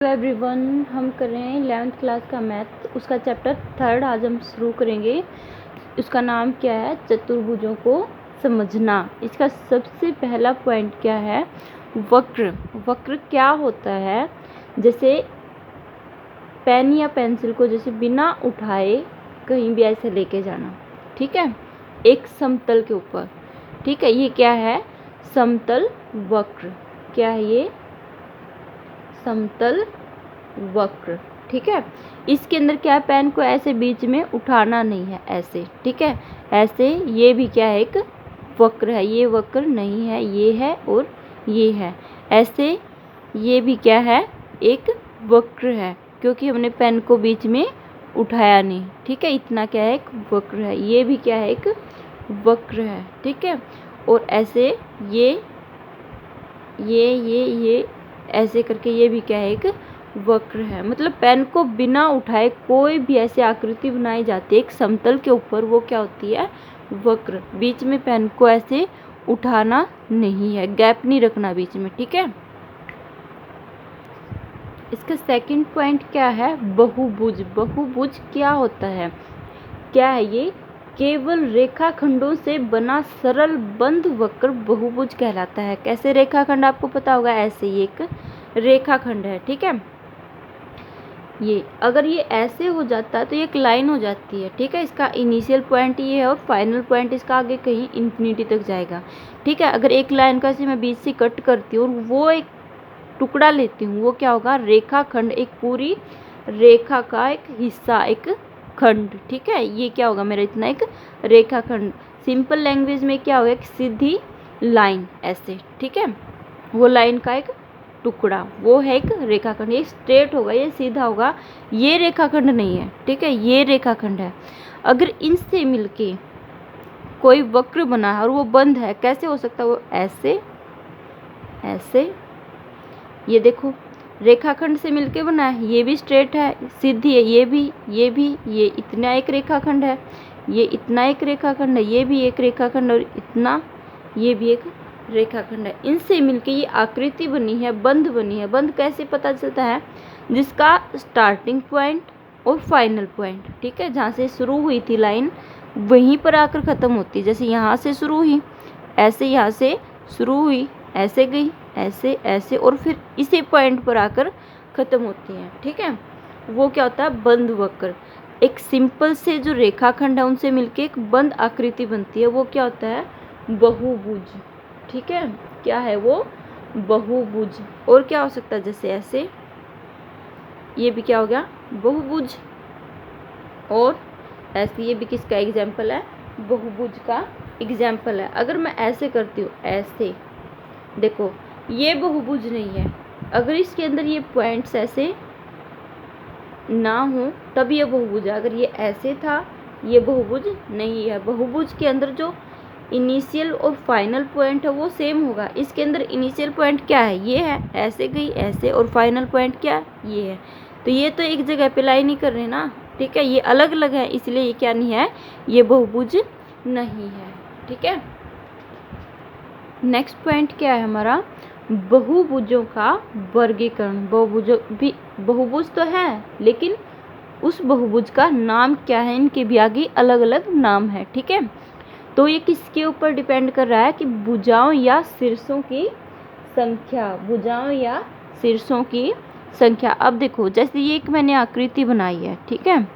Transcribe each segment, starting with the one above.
Hello everyone, हम कर रहे हैं 11th क्लास का मैथ, उसका चैप्टर 3 आज हम शुरू करेंगे। उसका नाम क्या है? चतुर्भुजों को समझना। इसका सबसे पहला पॉइंट क्या है? वक्र। वक्र क्या होता है? जैसे पेन या पेंसिल को जैसे बिना उठाए कहीं भी ऐसे लेके जाना, ठीक है, एक समतल के ऊपर, ठीक है। ये क्या है? समतल वक्र। क्या है ये? समतल वक्र, ठीक है। इसके अंदर क्या है? पेन को ऐसे बीच में उठाना नहीं है, ऐसे, ठीक है, ऐसे। ये भी क्या है? एक वक्र है। ये वक्र नहीं है, ये है और ये है ऐसे। ये भी क्या है? एक वक्र है, क्योंकि हमने पेन को बीच में उठाया नहीं, ठीक है। इतना क्या है? एक वक्र है। ये भी क्या है? एक वक्र है, ठीक है। और ऐसे ये ऐसे करके ये भी क्या है? एक वक्र है। मतलब पेन को बिना उठाए कोई भी ऐसी आकृति बनाई जाती है एक समतल के ऊपर, वो क्या होती है? वक्र। बीच में पेन को ऐसे उठाना नहीं है, गैप नहीं रखना बीच में, ठीक है। इसका सेकंड पॉइंट क्या है? बहुभुज। बहुभुज क्या होता है? क्या है ये? केवल रेखाखंडों से बना सरल बंद वक्र बहुभुज कहलाता है। कैसे रेखाखंड? आपको पता होगा, ऐसे ये एक रेखाखंड है, ठीक है। ये अगर ये ऐसे हो जाता है तो ये एक लाइन हो जाती है, ठीक है। इसका इनिशियल पॉइंट ये है और फाइनल पॉइंट इसका आगे कहीं इन्फिनिटी तक जाएगा, ठीक है। अगर एक लाइन का मैं बीच से कट करती हूँ और वो एक टुकड़ा लेती हूँ, वो क्या होगा? रेखाखंड। एक पूरी रेखा का एक हिस्सा, एक खंड, ठीक है। ये क्या होगा मेरा? इतना एक रेखाखंड। सिंपल लैंग्वेज में क्या होगा? एक सीधी लाइन ऐसे, ठीक है। वो लाइन का एक टुकड़ा, वो है एक रेखाखंड। ये स्ट्रेट होगा, ये सीधा होगा, ये रेखाखंड नहीं है, ठीक है। ये रेखाखंड है। अगर इनसे मिलके कोई वक्र बना है और वो बंद है, कैसे हो सकता है? वो ऐसे, ऐसे। ये देखो, रेखाखंड से मिलके बना है। ये भी स्ट्रेट है, सीधी है। ये भी, ये इतना एक रेखाखंड है, ये इतना एक रेखाखंड है, ये भी एक रेखाखंड और इतना, ये भी एक रेखाखंड है। इनसे मिलके ये आकृति बनी है, बंध बनी है। बंध कैसे पता चलता है? जिसका स्टार्टिंग पॉइंट और फाइनल पॉइंट, ठीक है, जहाँ से शुरू हुई थी लाइन वहीं पर आकर ख़त्म होती है। जैसे यहाँ से शुरू हुई, ऐसे यहाँ से शुरू हुई, ऐसे गई, ऐसे ऐसे, और फिर इसी पॉइंट पर आकर ख़त्म होती है, ठीक है। वो क्या होता है? बंद वक्र। एक सिंपल से जो रेखाखंड है उनसे मिलके एक बंद आकृति बनती है, वो क्या होता है? बहुभुज, ठीक है। क्या है वो? बहुभुज। और क्या हो सकता है? जैसे ऐसे, ये भी क्या हो गया? बहुभुज। और ऐसे, ये भी किसका एग्जाम्पल है? बहुभुज का एग्जाम्पल है। अगर मैं ऐसे करती हूँ, ऐसे, देखो, ये बहुभुज नहीं है। अगर इसके अंदर ये पॉइंट्स ऐसे ना हो तब ये बहुभुज है। अगर ये ऐसे था, ये बहुभुज नहीं है। बहुभुज के अंदर जो इनिशियल और फाइनल पॉइंट है वो सेम होगा। इसके अंदर इनिशियल पॉइंट क्या है? ये है, ऐसे गई, ऐसे, और फाइनल पॉइंट क्या है? ये है। तो ये तो एक जगह पे लाई नहीं कर रहे ना, ठीक है। ये अलग अलग है, इसलिए ये क्या नहीं है? ये बहुभुज नहीं है, ठीक है। नेक्स्ट पॉइंट क्या है हमारा? बहुभुजों का वर्गीकरण। बहुभुज तो है, लेकिन उस बहुभुज का नाम क्या है? इनके भी आगे अलग अलग नाम है, ठीक है। तो ये किसके ऊपर डिपेंड कर रहा है? कि भुजाओं या शीर्षों की संख्या। भुजाओं या शीर्षों की संख्या। अब देखो, जैसे ये एक मैंने आकृति बनाई है, ठीक है।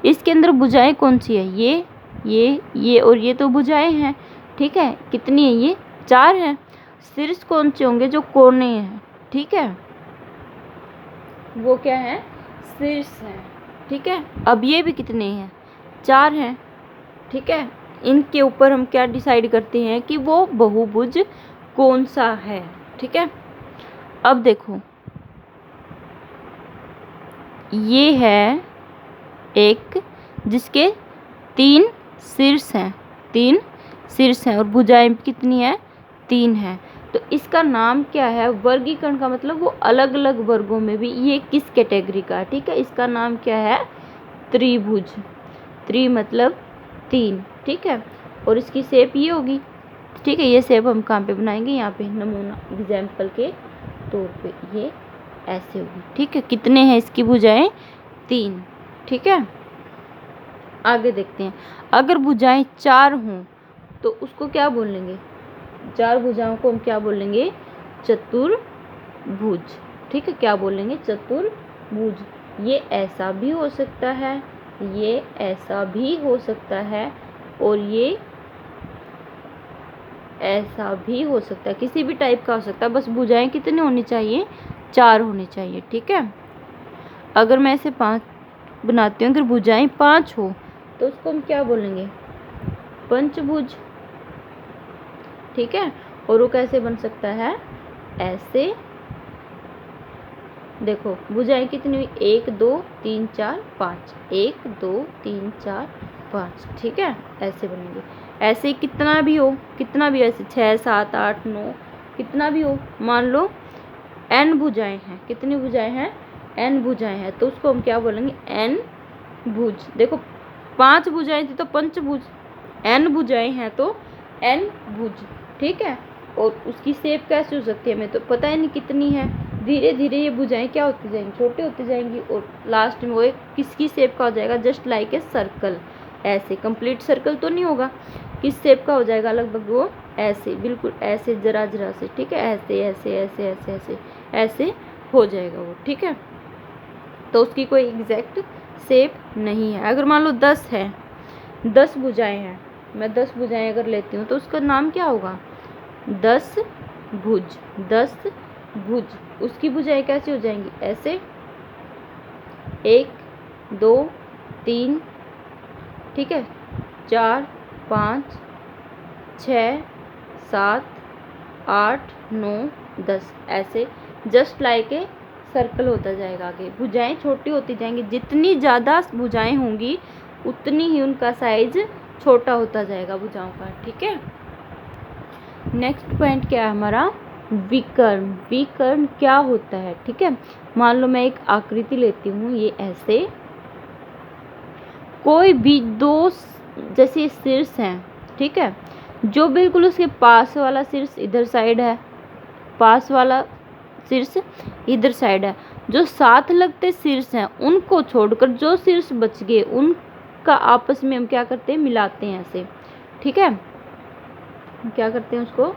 इसके अंदर भुजाएं कौन सी है? ये और ये तो भुजाएं हैं, ठीक है। कितनी है? ये 4 हैं। शीर्ष कौन से होंगे? जो कोने हैं, ठीक है, वो क्या है? शीर्ष है, ठीक है। अब ये भी कितने हैं? 4 हैं, ठीक है। इनके ऊपर हम क्या डिसाइड करते हैं? कि वो बहुभुज कौन सा है, ठीक है। अब देखो, ये है एक जिसके 3 शीर्ष हैं, 3 शीर्ष हैं, और भुजाएं कितनी है? 3 हैं। तो इसका नाम क्या है? वर्गीकरण का मतलब वो अलग अलग वर्गों में भी ये किस कैटेगरी का है, ठीक है। इसका नाम क्या है? त्रिभुज। त्रि मतलब 3, ठीक है। और इसकी शेप ये होगी, ठीक है। ये शेप हम कहाँ पे बनाएंगे? यहाँ पे, नमूना एग्जाम्पल के तौर पे। ये ऐसे होगी। ठीक है, कितने हैं इसकी भुजाएं? 3। ठीक है, आगे देखते हैं। अगर भुजाएं 4 हों तो उसको क्या बोलेंगे? 4 भुजाओं को हम क्या बोलेंगे? चतुर्भुज। ठीक है, क्या बोलेंगे? चतुर्भुज। ये ऐसा भी हो सकता है, ये ऐसा भी हो सकता है, और ये ऐसा भी हो सकता है, किसी भी टाइप का हो सकता है। बस भुजाएं कितनी होनी चाहिए? 4 होनी चाहिए। ठीक है, अगर मैं इसे 5 बनाती हूँ, अगर भुजाएं 5 हो तो उसको हम क्या बोलेंगे? पंचभुज। ठीक है, और वो कैसे बन सकता है? ऐसे। देखो भुजाएं कितनी हुई? 1 2 3 4 5, 1 2 3 4 5। ठीक है, ऐसे बनेंगे। ऐसे कितना भी हो, कितना भी, ऐसे 6 7 8 9 कितना भी हो, मान लो n भुजाएं हैं। कितनी भुजाएं हैं? n भुजाएं हैं, तो उसको हम क्या बोलेंगे? n भुज। देखो 5 भुजाएं थी तो पंचभुज, n भुजाएं हैं तो n भुज। ठीक है, और उसकी शेप कैसे हो सकती है? हमें तो पता ही नहीं कितनी है। धीरे धीरे ये भुजाएं क्या होती जाएंगी? छोटी होती जाएंगी, और लास्ट में वो एक किसकी शेप का हो जाएगा? Just like a circle. ऐसे कंप्लीट सर्कल तो नहीं होगा, किस शेप का हो जाएगा? लगभग वो ऐसे, बिल्कुल ऐसे, जरा जरा से। ठीक है, ऐसे ऐसे ऐसे ऐसे ऐसे ऐसे हो जाएगा वो। ठीक है, तो उसकी कोई एग्जैक्ट शेप नहीं है। अगर मान लो 10 है, 10 भुजाएं हैं, मैं 10 भुजाएं अगर लेती हूँ तो उसका नाम क्या होगा? 10 भुज। 10 भुज। उसकी भुजाएं कैसी हो जाएंगी? ऐसे 1 2 3, ठीक है, 4 5 6 7 8 9 10, ऐसे जस्ट लाइक ए सर्कल होता जाएगा। आगे भुजाएं छोटी होती जाएंगी, जितनी ज़्यादा भुजाएं होंगी उतनी ही उनका साइज छोटा होता जाएगा भुजाओं का। ठीक है, नेक्स्ट पॉइंट क्या है हमारा? विकर्ण। विकर्ण क्या होता है? ठीक है, मान लो मैं एक आकृति लेती हूँ, ये ऐसे कोई भी 2 जैसे शीर्ष हैं। ठीक है, जो बिल्कुल उसके पास वाला शीर्ष इधर साइड है, पास वाला शीर्ष इधर साइड है, जो साथ लगते शीर्ष हैं उनको छोड़कर जो शीर्ष बच गए उनका आपस में हम क्या करते हैं? मिलाते हैं ऐसे। ठीक है, क्या करते हैं? उसको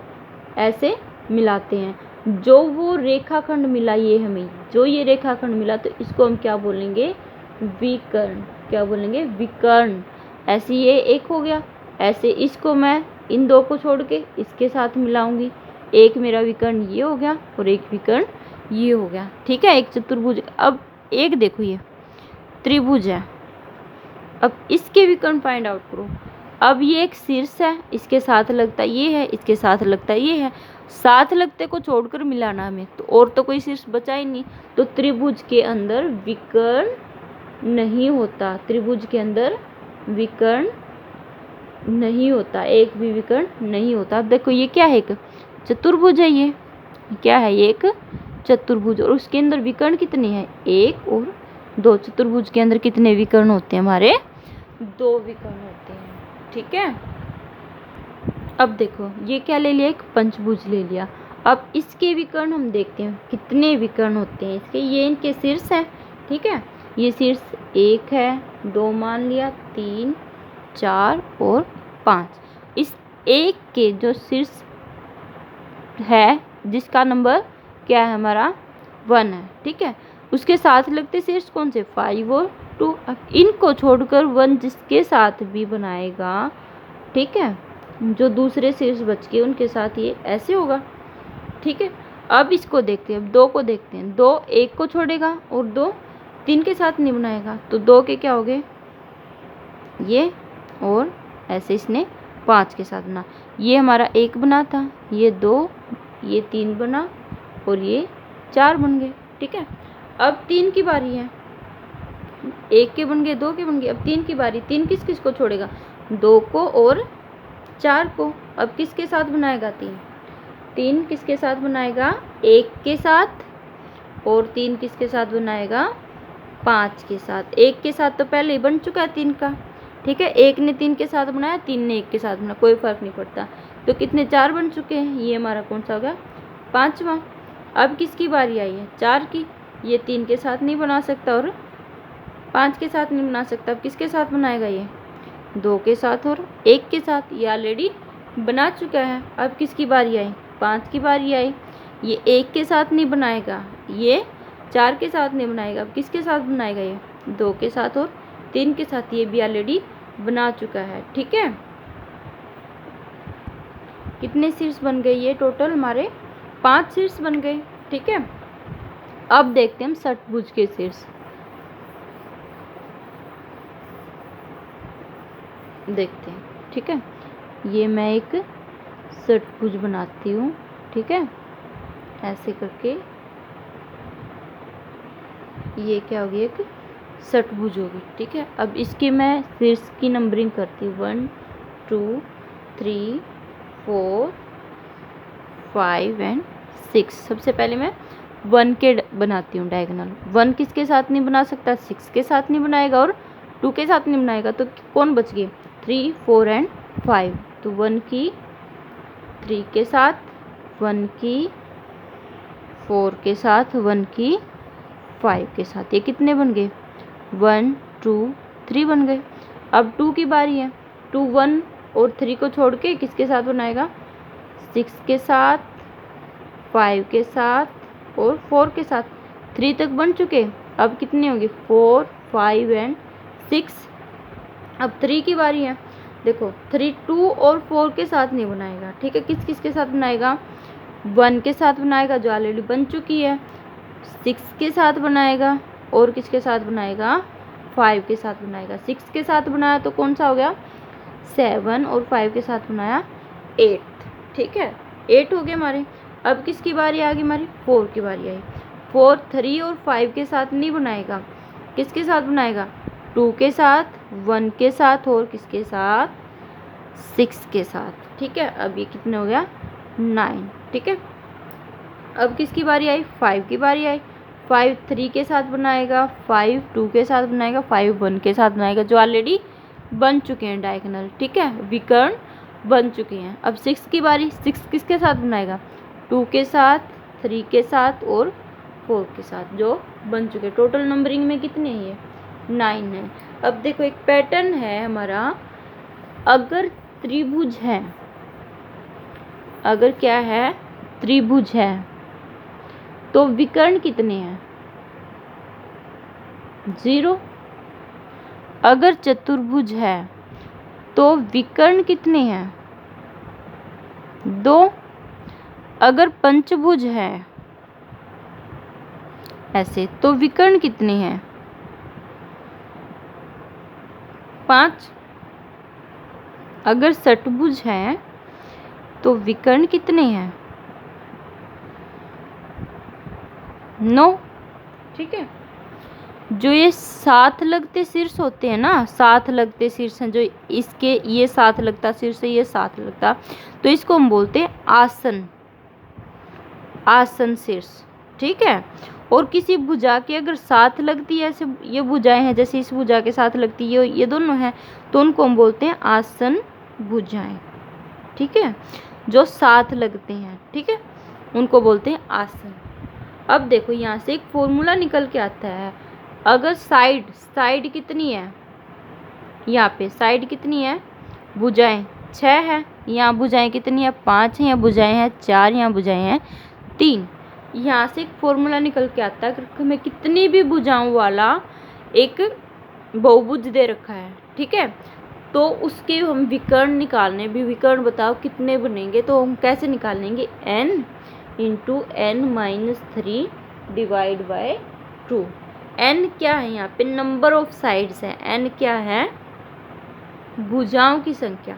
ऐसे मिलाते हैं। जो वो रेखाखंड मिला, ये हमें जो ये रेखाखंड मिला, तो इसको हम क्या बोलेंगे? विकर्ण। क्या बोलेंगे? विकर्ण। ऐसे ये एक हो गया, ऐसे इसको मैं इन 2 को छोड़ के इसके साथ मिलाऊंगी, एक मेरा विकर्ण ये हो गया और एक विकर्ण ये हो गया। ठीक है, एक चतुर्भुज। अब एक देखो ये त्रिभुज है, अब इसके विकर्ण फाइंड आउट करो। अब ये एक शीर्ष है, इसके साथ लगता ये है, इसके साथ लगता ये है, साथ लगते को छोड़कर मिलाना हमें, तो और तो कोई शीर्ष बचा ही नहीं। तो त्रिभुज के अंदर विकर्ण नहीं होता, त्रिभुज के अंदर विकर्ण नहीं होता, एक भी विकर्ण नहीं होता। अब देखो ये क्या है? एक चतुर्भुज है। ये क्या है? ये एक चतुर्भुज, और उसके अंदर विकर्ण कितने हैं? 1 और 2। चतुर्भुज के अंदर कितने विकर्ण होते हैं हमारे? 2 विकर्ण होते हैं। ठीक है, अब देखो ये क्या ले लिया? एक पंचभुज ले लिया। अब इसके विकर्ण हम देखते हैं कितने विकर्ण होते हैं इसके। ये इनके शीर्ष हैं। ठीक है, ये शीर्ष 1 है, 2 मान लिया, 3 4 और 5। इस एक के जो शीर्ष है, जिसका नंबर क्या है हमारा? 1 है। ठीक है, उसके साथ लगते शीर्ष कौन से? 5 और 2। अब इनको छोड़कर 1 जिसके साथ भी बनाएगा, ठीक है, जो दूसरे शीर्ष बच गए उनके साथ ये ऐसे होगा। ठीक है, अब इसको देखते हैं, अब 2 को देखते हैं। 2 1 को छोड़ेगा और 2 3 के साथ नहीं बनाएगा, तो 2 के क्या हो गए? ये, और ऐसे इसने 5 के साथ बना। ये हमारा 1 बना था, ये 2, ये 3 बना और ये 4 बन गए। ठीक है, अब 3 की बारी है। 1 के बन गए, 2 के बन गए, अब 3 की बारी। 3 किस किस को छोड़ेगा? 2 को और 4 को। अब किसके साथ बनाएगा? 3 किसके साथ बनाएगा? 1 के साथ, और 3 किसके साथ बनाएगा? 5 के साथ। 1 के साथ तो पहले ही बन चुका है 3 का। ठीक है, 1 ने 3 के साथ बनाया, 3 ने 1 के साथ बनाया, कोई फर्क नहीं पड़ता। तो कितने? 4 बन चुके हैं। ये हमारा कौन सा हो गया? 5वां। अब किसकी बारी आई है? 4 की। ये 3 के साथ नहीं बना सकता और 5 के साथ नहीं बना सकता। अब किसके साथ बनाएगा ये? 2 के साथ और 1 के साथ। ये ऑलरेडी बना चुका है। अब किसकी बारी आई? 5 की बारी आई। ये 1 के साथ नहीं बनाएगा, ये 4 के साथ नहीं बनाएगा। अब किसके साथ बनाएगा? ये 2 के साथ और 3 के साथ। ये भी ऑलरेडी बना चुका है। ठीक है, कितने शीर्ष बन गए? ये टोटल हमारे 5 शीर्ष बन गए। ठीक है, अब देखते हैं हम षटभुज के शीर्ष। देखते हैं। ठीक है, ये मैं एक षटभुज बनाती हूँ। ठीक है, ऐसे करके ये क्या होगी? एक षटभुज होगी। ठीक है, अब इसकी मैं शीर्ष की नंबरिंग करती हूँ। 1 2 3 4 5 एंड 6। सबसे पहले मैं 1 के बनाती हूँ डायगोनल। 1 किसके साथ नहीं बना सकता? 6 के साथ नहीं बनाएगा और 2 के साथ नहीं बनाएगा। तो कौन बच गए? 3 4 एंड 5। तो 1 की 3 के साथ, 1 की 4 के साथ, 1 की 5 के साथ। ये कितने बन गए? 1 2 3 बन गए। अब 2 की बारी है। 2 1 और 3 को छोड़ के किसके साथ बनाएगा? 6 के साथ, 5 के साथ और 4 के साथ। 3 तक बन चुके। अब कितने होंगे? 4 5 एंड 6। अब 3 की बारी है। देखो 3 2 और 4 के साथ नहीं बनाएगा। ठीक है, किस किस के साथ बनाएगा? 1 के साथ बनाएगा जो ऑलरेडी बन चुकी है, 6 के साथ बनाएगा और किसके साथ बनाएगा? 5 के साथ बनाएगा। 6 के साथ बनाया तो कौन सा हो गया? 7 और 5 के साथ बनाया 8। ठीक है, 8 हो गए हमारे। अब किसकी बारी आ गई? हमारी 4 की बारी आई। 4 3 और 5 के साथ नहीं बनाएगा। किसके साथ बनाएगा? 2 के साथ, 1 के साथ और किसके साथ? 6 के साथ। ठीक है, अब ये कितने हो गया? 9। ठीक है, अब किसकी बारी आई? 5 की बारी आई। 5 3 के साथ बनाएगा, 5 2 के साथ बनाएगा, 5 1 के साथ बनाएगा जो ऑलरेडी बन चुके हैं डायगोनल। ठीक है, विकर्ण बन चुके हैं। अब 6 की बारी। 6 किसके साथ बनाएगा? 2 के साथ, 3 के साथ और 4 के साथ जो बन चुके। टोटल नंबरिंग में कितने हैं? ये 9 है। अब देखो एक पैटर्न है हमारा। अगर त्रिभुज है, अगर क्या है? त्रिभुज है तो विकर्ण कितने हैं? 0। अगर चतुर्भुज है तो विकर्ण कितने हैं? 2। अगर पंचभुज है ऐसे तो विकर्ण कितने हैं? 5। अगर षटभुज है तो विकर्ण कितने हैं? 9। ठीक है, जो ये साथ लगते शीर्ष होते हैं ना, साथ लगते शीर्ष हैं, जो इसके ये साथ लगता शीर्ष है, ये साथ लगता, तो इसको हम बोलते हैं आसन, आसन शीर्ष। ठीक है, और किसी भुजा के अगर साथ लगती है, ऐसे ये भुजाएं हैं, जैसे इस भुजा के साथ लगती है, ये दोनों हैं, तो उनको हम बोलते हैं आसन भुजाएं। ठीक है, जो साथ लगते हैं, ठीक है, उनको बोलते हैं आसन। अब देखो यहाँ से एक फॉर्मूला निकल के आता है। अगर साइड, साइड कितनी है? यहाँ पे साइड कितनी है? भुजाएं 6 है। यहाँ भुजाएं कितनी है? 5 है। यहाँ भुजाएं हैं 4, यहाँ भुजाएं हैं 3। यहाँ से एक फॉर्मूला निकल के आता है। अगर हमें कितनी भी भुजाओं वाला एक बहुभुज दे रखा है, ठीक है, तो उसके हम विकर्ण निकालने, भी विकर्ण बताओ कितने बनेंगे, तो हम कैसे निकाल लेंगे? n into n minus 3 divide by 2। n क्या है? यहाँ पे नंबर ऑफ साइड्स है। n क्या है? भुजाओं की संख्या।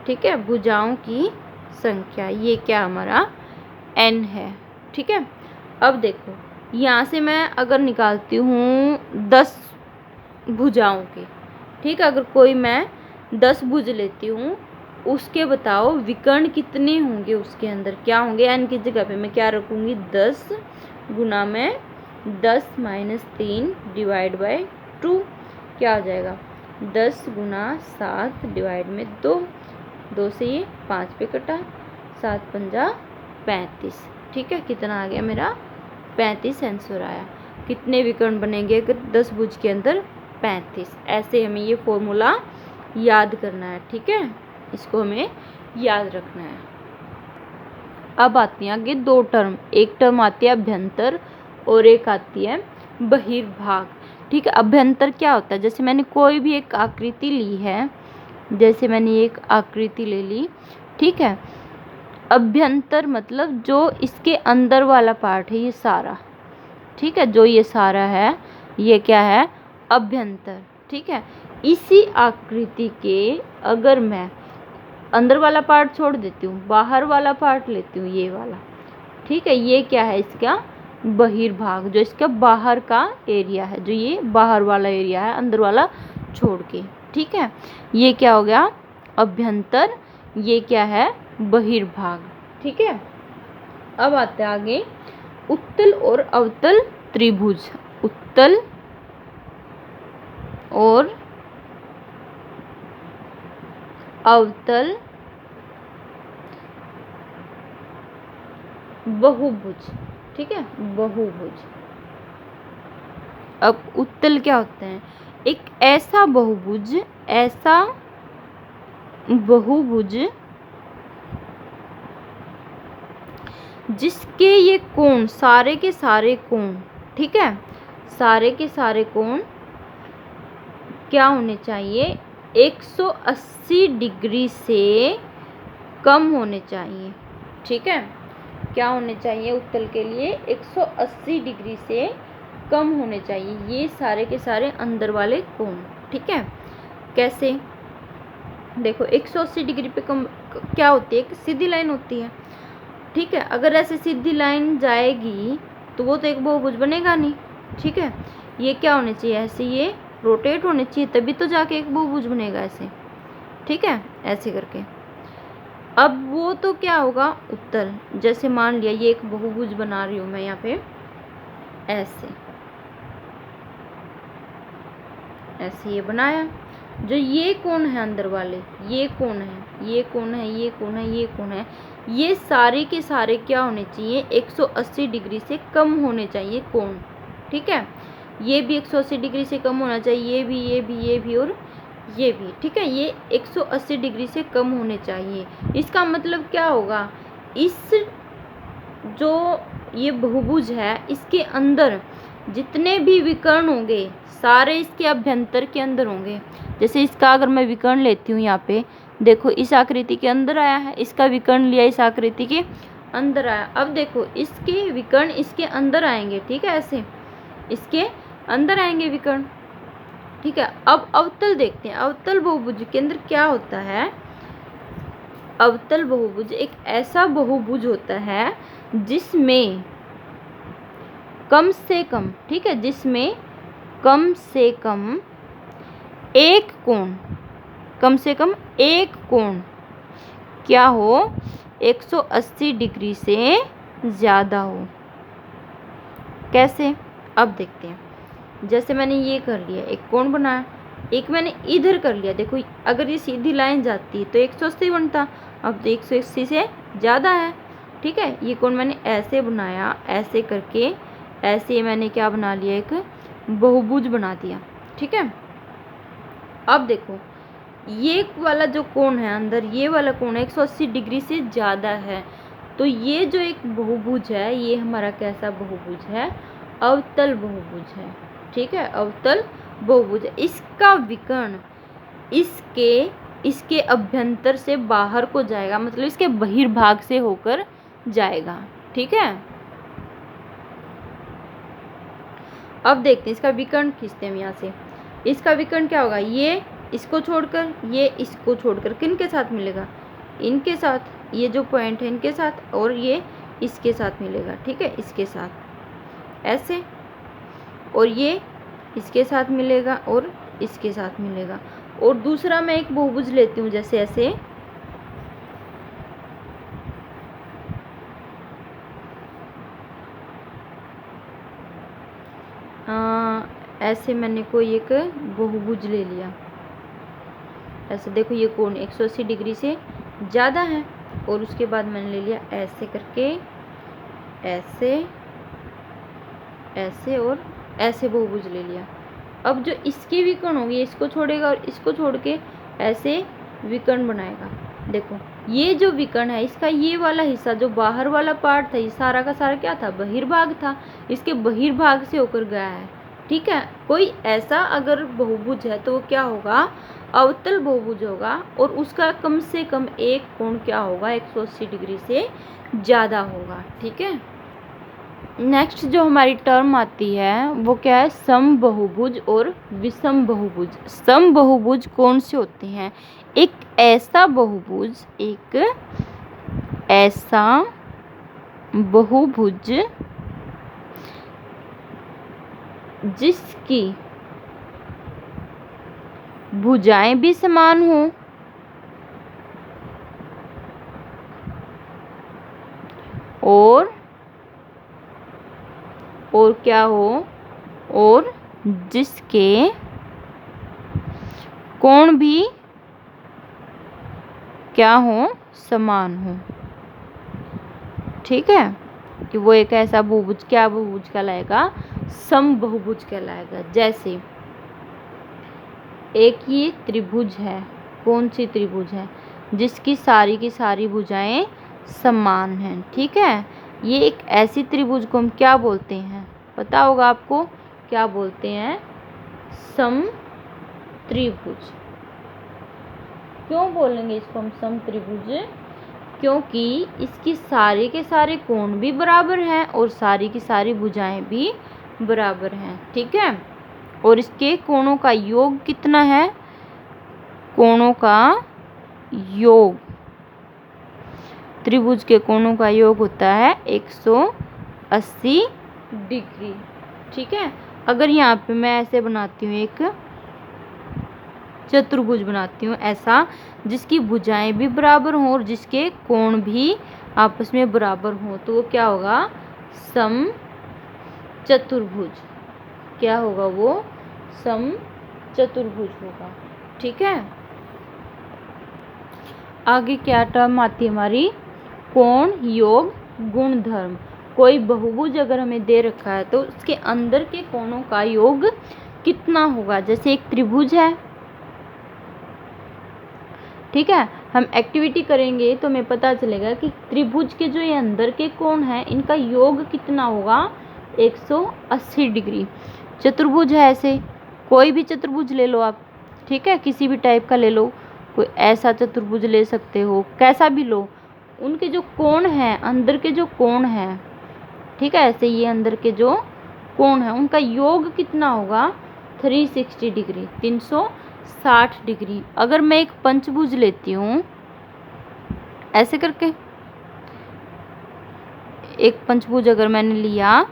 ठीक है, भुजाओं की संख्या, ये क्या हमारा n है। ठीक है, अब देखो यहाँ से मैं अगर निकालती हूँ 10 भुजाओं के, ठीक है, अगर कोई मैं 10 भुज लेती हूँ, उसके बताओ विकर्ण कितने होंगे? उसके अंदर क्या होंगे? n की जगह पे मैं क्या रखूँगी? 10 गुना में 10 माइनस 3 डिवाइड बाय 2। क्या हो जाएगा? 10 गुना 7 डिवाइड में 2, 2 से ये 5 पे कटा, 7 पंजा 35। ठीक है, कितना आ गया मेरा? 35 आंसर आया। कितने विकर्ण बनेंगे अगर 10 भुज के अंदर 35। ऐसे हमें ये फॉर्मूला याद करना है, ठीक है, इसको हमें याद रखना है। अब आती है आगे दो टर्म, एक टर्म आती है अभ्यंतर और एक आती है बहिर्भाग। ठीक है, अभ्यंतर क्या होता है, जैसे मैंने कोई भी एक आकृति ली है, जैसे मैंने एक आकृति ले ली, ठीक है, अभ्यंतर मतलब जो इसके अंदर वाला पार्ट है ये सारा, ठीक है, जो ये सारा है ये क्या है, अभ्यंतर। ठीक है, इसी आकृति के अगर मैं अंदर वाला पार्ट छोड़ देती हूँ, बाहर वाला पार्ट लेती हूँ, ये वाला, ठीक है, ये क्या है इसका बहिर्भाग, जो इसका बाहर का एरिया है, जो ये बाहर वाला एरिया है अंदर वाला छोड़ के। ठीक है, ये क्या हो गया अभ्यंतर, ये क्या है बहिर्भाग। ठीक है, अब आते हैं आगे उत्तल और अवतल त्रिभुज। उत्तल और अवतल बहुभुज। ठीक है, बहुभुज। अब उत्तल क्या होते हैं, एक ऐसा बहुभुज, ऐसा बहुभुज जिसके ये कोण, सारे के सारे कोण, ठीक है, सारे के सारे कोण क्या होने चाहिए, 180 डिग्री से कम होने चाहिए। ठीक है, क्या होने चाहिए उत्तल के लिए, 180 डिग्री से कम होने चाहिए ये सारे के सारे अंदर वाले कोण। ठीक है, कैसे, देखो 180 डिग्री पे कम क्या होती है, एक सीधी लाइन होती है। ठीक है, अगर ऐसे सीधी लाइन जाएगी तो वो तो एक बहुभुज बनेगा नहीं। ठीक है, ये क्या होने चाहिए, ऐसे ये रोटेट होने चाहिए, तभी तो जाके एक बहुभुज बनेगा ऐसे। ठीक है, ऐसे करके। अब वो तो क्या होगा उत्तल, जैसे मान लिया ये एक बहुभुज बना रही हूँ मैं यहाँ पे, ऐसे ऐसे ये बनाया, जो ये कोण है अंदर वाले, ये कोण है, ये कोण है, ये कोण है, ये कोण है, ये सारे के सारे क्या होने चाहिए, 180 डिग्री से कम होने चाहिए कोण। ठीक है, ये भी 180 डिग्री से कम होना चाहिए, ये भी, ये भी, ये भी और ये भी। ठीक है, ये 180 डिग्री से कम होने चाहिए। इसका मतलब क्या होगा, इस जो ये बहुभुज है इसके अंदर जितने भी विकर्ण होंगे सारे इसके अभ्यंतर के अंदर होंगे। जैसे इसका अगर मैं विकर्ण लेती हूँ यहाँ पे, देखो इस आकृति के अंदर आया है, इसका विकर्ण लिया इस आकृति के अंदर आया। अब देखो इसके विकर्ण इसके अंदर आएंगे, ठीक है, ऐसे इसके अंदर आएंगे विकर्ण। ठीक है, अब अवतल देखते हैं, अवतल बहुभुज के अंदर क्या होता है। अवतल बहुभुज एक ऐसा बहुभुज होता है जिसमें कम से कम, ठीक है, जिसमें कम से कम एक कोण, कम से कम एक कोण क्या हो, 180 डिग्री से ज़्यादा हो। कैसे, अब देखते हैं। जैसे मैंने ये कर लिया, एक कोण बनाया, एक मैंने इधर कर लिया, देखो अगर ये सीधी लाइन जाती तो 180 बनता, अब तो 180 से ज़्यादा है। ठीक है, ये कोण मैंने ऐसे बनाया, ऐसे करके ऐसे मैंने क्या बना लिया, एक बहुभुज बना दिया। ठीक है, अब देखो ये वाला जो कोण है अंदर, ये वाला कोण 180 डिग्री से ज़्यादा है, तो ये जो एक बहुभुज है ये हमारा कैसा बहुभुज है, अवतल बहुभुज है। ठीक है, अवतल बहुभुज। इसका विकर्ण इसके अभ्यंतर से बाहर को जाएगा, मतलब इसके बहिर्भाग से होकर जाएगा। ठीक है, अब देखते हैं इसका विकर्ण खींचते हैं यहाँ से। इसका विकर्ण क्या होगा, ये इसको छोड़कर, ये इसको छोड़कर किन के साथ मिलेगा, इनके साथ, ये जो पॉइंट है इनके साथ, और ये इसके साथ मिलेगा। ठीक है, इसके साथ ऐसे, और ये इसके साथ मिलेगा और इसके साथ मिलेगा। और दूसरा मैं एक बहुभुज लेती हूँ, जैसे ऐसे ऐसे मैंने कोई एक बहुभुज ले लिया, ऐसे देखो ये कोण 180 डिग्री से ज़्यादा है, और उसके बाद मैंने ले लिया ऐसे करके, ऐसे ऐसे और ऐसे बहुभुज ले लिया। अब जो इसके विकर्ण होंगे, इसको छोड़ेगा और इसको छोड़ के ऐसे विकर्ण बनाएगा। देखो ये जो विकर्ण है, इसका ये वाला हिस्सा जो बाहर वाला पार्ट था, ये सारा का सारा क्या था, बहिर्भाग था। इसके बहिर्भाग से होकर गया है। ठीक है, कोई ऐसा अगर बहुभुज है तो वो क्या होगा, अवतल बहुभुज होगा, और उसका कम से कम एक कोण क्या होगा, 180 डिग्री से ज़्यादा होगा। ठीक है, नेक्स्ट जो हमारी टर्म आती है वो क्या है, समबहुभुज और विषम बहुभुज। समबहुभुज कौन से होते हैं, एक ऐसा बहुभुज, एक ऐसा बहुभुज जिसकी भुजाएं भी समान हो और क्या हो, और जिसके कोण भी क्या हो, समान हो। ठीक है, कि वो एक ऐसा बहुभुज, क्या बहुभुज कहलाएगा, समबहुभुज कहलाएगा। जैसे एक ये त्रिभुज है, कौन सी त्रिभुज है, जिसकी सारी की सारी भुजाएं समान हैं। ठीक है, ये एक ऐसी त्रिभुज को हम क्या बोलते हैं, पता होगा आपको, क्या बोलते हैं, समत्रिभुज। क्यों बोलेंगे इसको हम समत्रिभुज, क्योंकि इसकी सारे के सारे कोण भी बराबर हैं और सारी की सारी भुजाएं भी बराबर हैं। ठीक है, और इसके कोणों का योग कितना है, कोणों का योग, त्रिभुज के कोणों का योग होता है 180 डिग्री। ठीक है, अगर यहाँ पे मैं ऐसे बनाती हूँ, एक चतुर्भुज बनाती हूँ ऐसा, जिसकी भुजाएं भी बराबर हों और जिसके कोण भी आपस में बराबर हों, तो वो क्या होगा, सम चतुर्भुज। क्या होगा वो, सम चतुर्भुज होगा। ठीक है, आगे क्या टर्म आती है हमारी, कोण योग गुणधर्म। कोई बहुभुज अगर हमें दे रखा है तो उसके अंदर के कोणों का योग कितना होगा। जैसे एक त्रिभुज है, ठीक है, हम एक्टिविटी करेंगे तो हमें पता चलेगा कि त्रिभुज के जो ये अंदर के कोण हैं, इनका योग कितना होगा, 180 डिग्री। चतुर्भुज है ऐसे, कोई भी चतुर्भुज ले लो आप, ठीक है, किसी भी टाइप का ले लो, कोई ऐसा चतुर्भुज ले सकते हो, कैसा भी लो, उनके जो कोण हैं, अंदर के जो कोण हैं, ठीक है, ऐसे ये अंदर के जो कोण हैं उनका योग कितना होगा, 360 डिग्री, 360 डिग्री। अगर मैं एक पंचभुज लेती हूँ ऐसे करके, एक पंचभुज अगर मैंने लिया,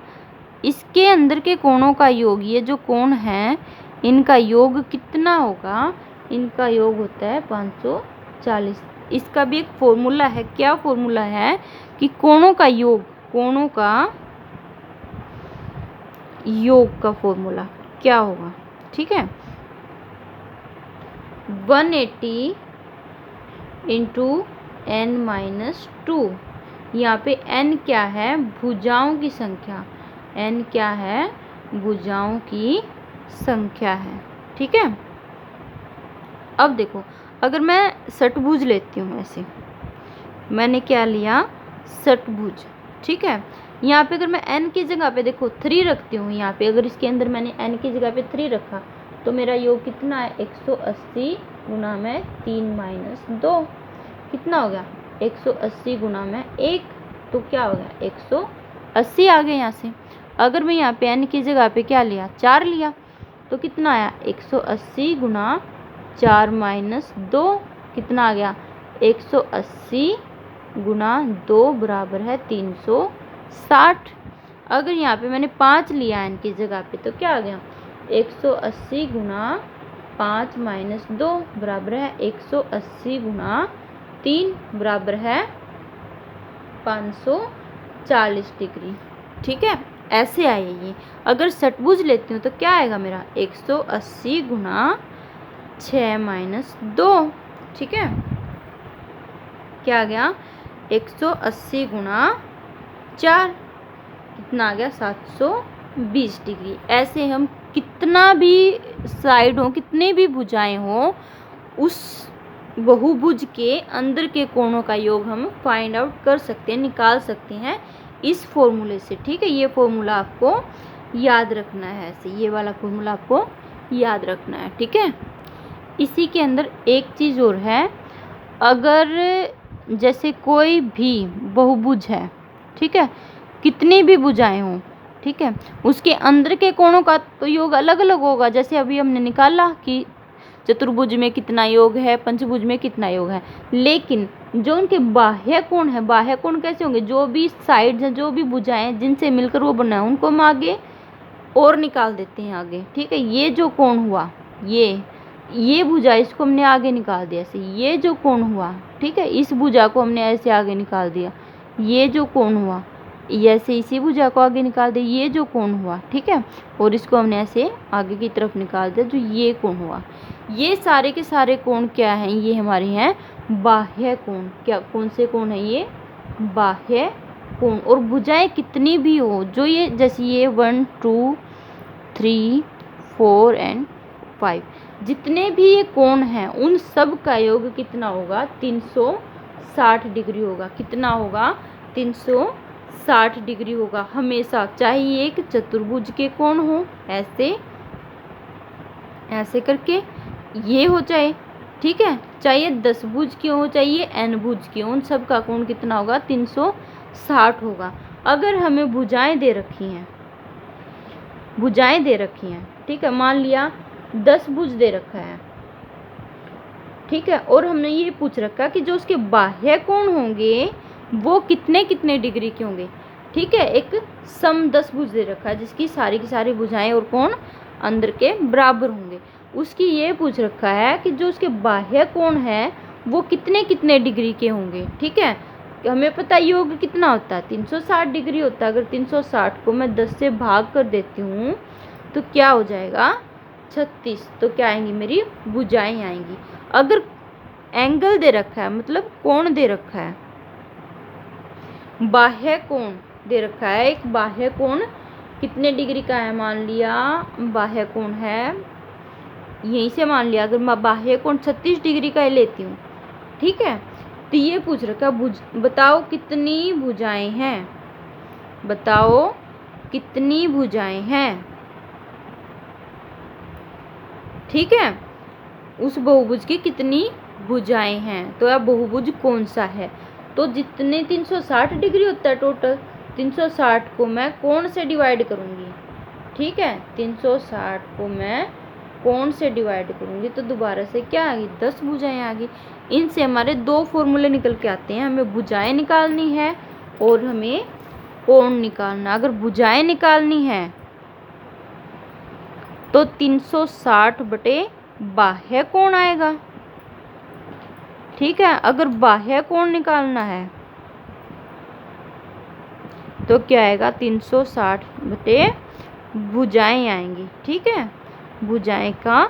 इसके अंदर के कोणों का योग, ये जो कोण हैं इनका योग कितना होगा, इनका योग होता है 540। इसका भी एक फॉर्मूला है, क्या फॉर्मूला है कि कोणों का योग, कोणों का योग का फॉर्मूला क्या होगा। ठीक है, 180 इंटू n-2। यहाँ पे n क्या है, भुजाओं की संख्या, n क्या है, भुजाओं की संख्या है। ठीक है, अब देखो अगर मैं षटभुज लेती हूँ, ऐसे मैंने क्या लिया, षटभुज। ठीक है, यहाँ पे अगर मैं n की जगह पे देखो 3 रखती हूँ, यहाँ पे अगर इसके अंदर मैंने n की जगह पे 3 रखा तो मेरा योग कितना है, 180 गुना में 3 - 2 कितना हो गया, 180 गुना में 1, तो क्या हो गया, 180 आ गया यहाँ से। अगर मैं यहाँ पे n की जगह पे क्या लिया, 4 लिया, तो कितना आया, 180 गुना 4 - 2 कितना आ गया, 180 गुना 2 बराबर है 360। अगर यहाँ पे मैंने 5 लिया n की जगह पे तो क्या आ गया, 180 गुना 5 - 2 बराबर है 180 गुना 3 बराबर है 540 डिग्री। ठीक है, ऐसे आए ये। अगर षटभुज लेती हूँ तो क्या आएगा मेरा, 180 गुना 6 - 2। ठीक है, क्या आ गया, 180 गुना 4 कितना आ गया, 720 20 डिग्री। ऐसे हम कितना भी साइड हो, कितने भी भुजाएं हो, उस बहुभुज के अंदर के कोणों का योग हम फाइंड आउट कर सकते हैं, निकाल सकते हैं इस फॉर्मूले से। ठीक है, ये फॉर्मूला आपको याद रखना है, ऐसे ये वाला फॉर्मूला आपको याद रखना है। ठीक है, इसी के अंदर एक चीज़ और है, अगर जैसे कोई भी बहुभुज है, ठीक है, कितनी भी भुजाएं हों, ठीक है, उसके अंदर के कोणों का तो योग अलग अलग होगा। जैसे अभी हमने निकाला कि चतुर्भुज में कितना योग है, पंचभुज में कितना योग है, लेकिन जो उनके बाह्य कोण है, बाह्य कोण कैसे होंगे, जो भी साइड्स हैं, जो भी भुजाएं जिनसे मिलकर वो बना है, उनको हम आगे और निकाल देते हैं आगे। ठीक है, ये जो कोण हुआ, ये भुजा, इसको हमने आगे निकाल दिया ऐसे, ये जो कोण हुआ, ठीक है, इस भुजा को हमने ऐसे आगे निकाल दिया, ये जो कोण हुआ, ऐसे इसी भुजा को आगे निकाल दिया, ये जो कोण हुआ, ठीक है, और इसको हमने ऐसे आगे की तरफ निकाल दिया, जो ये कोण हुआ। ये सारे के सारे कोण क्या हैं, ये हमारे हैं बाह्य कोण। क्या, कौन से कोण है ये, बाह्य कोण। और भुजाएं कितनी भी हो, जो ये जैसे ये 1 2 3 4 एंड 5, जितने भी ये कोण हैं उन सब का योग कितना होगा, 360 डिग्री होगा। कितना होगा, 360 डिग्री होगा हमेशा, चाहे ये एक चतुर्भुज के कोण हो, ऐसे ऐसे करके ये हो जाए, ठीक है, चाहे 10 भुज की हो, चाहिए n भुज की हो, उन सब का कोण कितना होगा, 360 होगा। अगर हमें भुजाएं दे रखी हैं, भुजाएं दे रखी हैं, ठीक है, मान लिया 10 भुज दे रखा है, ठीक है, और हमने ये पूछ रखा कि जो उसके बाह्य कोण होंगे वो कितने कितने डिग्री के होंगे। ठीक है, एक सम 10 भुज दे रखा है जिसकी सारी की सारी भुजाएं और कोण अंदर के बराबर होंगे। उसकी ये पूछ रखा है कि जो उसके बाह्य कोण है वो कितने कितने डिग्री के होंगे। ठीक है, हमें पता योग कितना होता है, 360 डिग्री होता है। अगर 360 को मैं 10 से भाग कर देती हूँ तो क्या हो जाएगा, 36। तो क्या आएंगी, मेरी भुजाएं आएंगी। अगर एंगल दे रखा है, मतलब कोण दे रखा है, बाह्य कोण दे रखा है, एक बाह्य कोण कितने डिग्री का है, मान लिया बाह्य कोण है, यहीं से मान लिया, अगर मैं बाह्य कोण 36 डिग्री का लेती हूँ, ठीक है, तो ये पूछ रखा बताओ कितनी भुजाएं हैं, बताओ कितनी भुजाएं हैं। ठीक है, उस बहुभुज की कितनी भुजाएं हैं, तो अब बहुभुज कौन सा है। तो जितने 360 डिग्री होता है टोटल, 360 को मैं कोण से डिवाइड करूंगी। ठीक है, 360 को मैं कोण से डिवाइड करूंगी तो दोबारा से क्या आ गई, 10 भुजाएं आ गई। इनसे हमारे 2 फॉर्मूले निकल के आते हैं, हमें भुजाएं निकालनी है और हमें कोण निकालना। अगर भुजाएं निकालनी है तो 360 बटे बाह्य कोण आएगा। ठीक है, अगर बाह्य कोण निकालना है तो क्या आएगा, 360 बटे भुजाएं आएंगी। ठीक है, भुजाएं का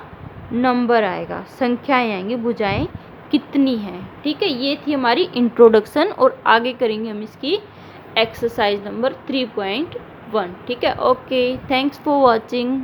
नंबर आएगा, संख्याएं आएंगी, भुजाएं कितनी हैं। ठीक है, ये थी हमारी इंट्रोडक्शन और आगे करेंगे हम इसकी एक्सरसाइज नंबर 3.1। ठीक है, ओके, थैंक्स फॉर वॉचिंग।